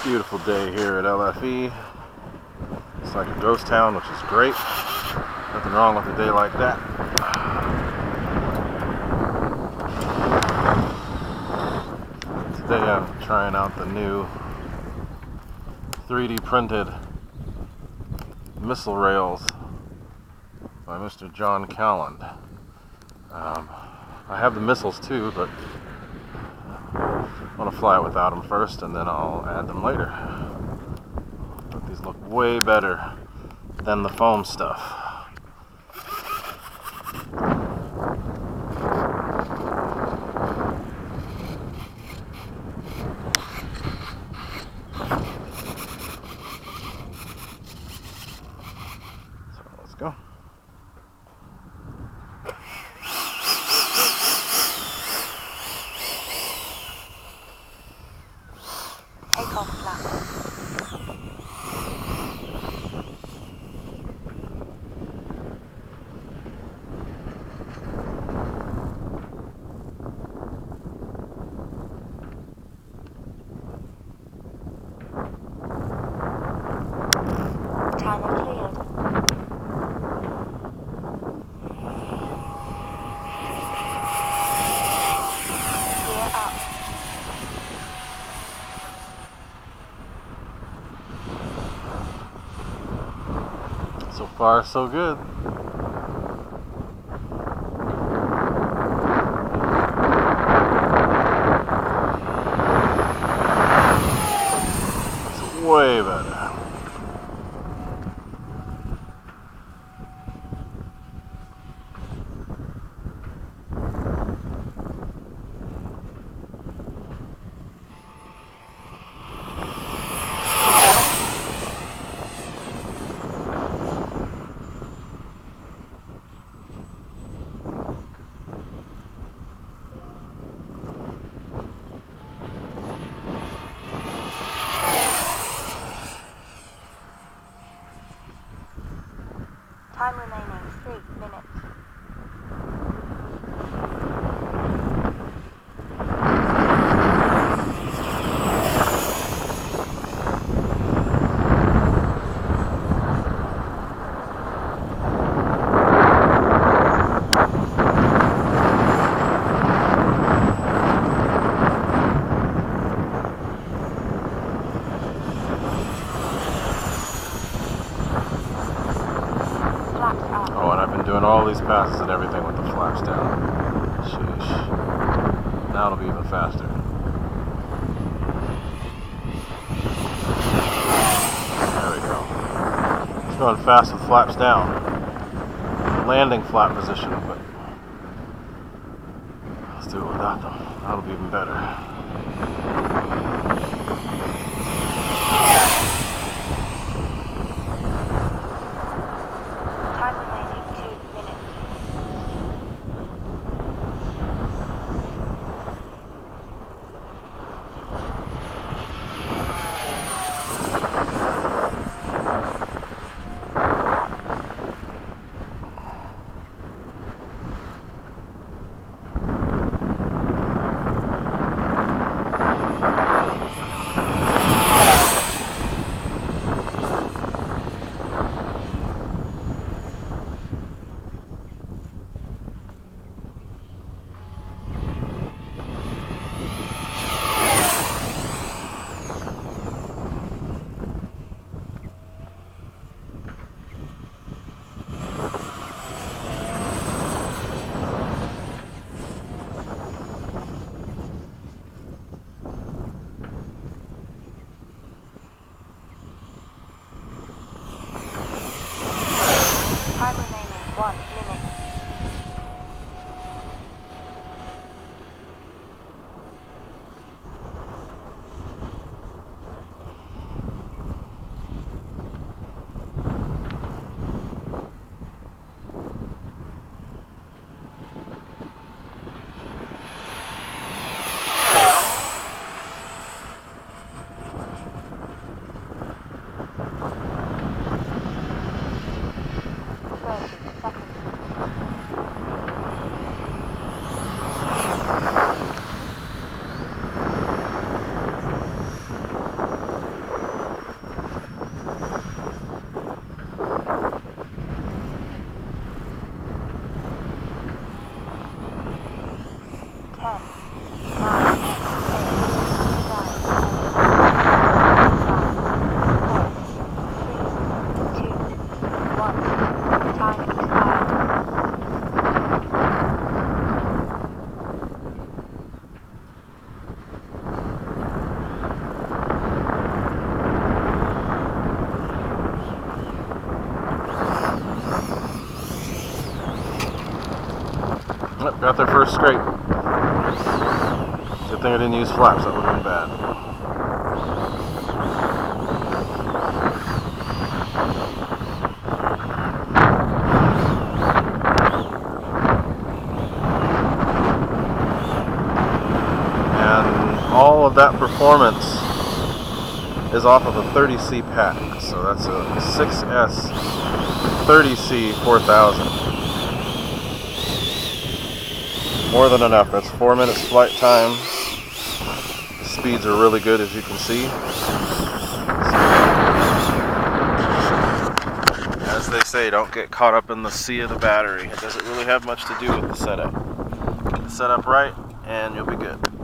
Beautiful day here at LFE. It's like a ghost town, which is great. Nothing wrong with a day like that. Today I'm trying out the new 3D printed missile rails by Mr. John Calland. I have the missiles too, but I want to fly it without them first, and then I'll add them later. But these look way better than the foam stuff. So let's go. Take off flap. Timer cleared. Gear up. So far, so good. It's way better. Time remaining 3 minutes. Oh, and I've been doing all these passes and everything with the flaps down. Sheesh. Now it'll be even faster. There we go. It's going fast with flaps down. Landing flap position, but let's do it without them. That'll be even better. Time remaining 2 minutes. Got their first scrape. Good thing I didn't use flaps, that would have been bad. And all of that performance is off of a 30C pack. So that's a 6S 30C 4000. More than enough. That's 4 minutes flight time. The speeds are really good, as you can see. As they say, don't get caught up in the sea of the battery. It doesn't really have much to do with the setup. Get the setup right and you'll be good.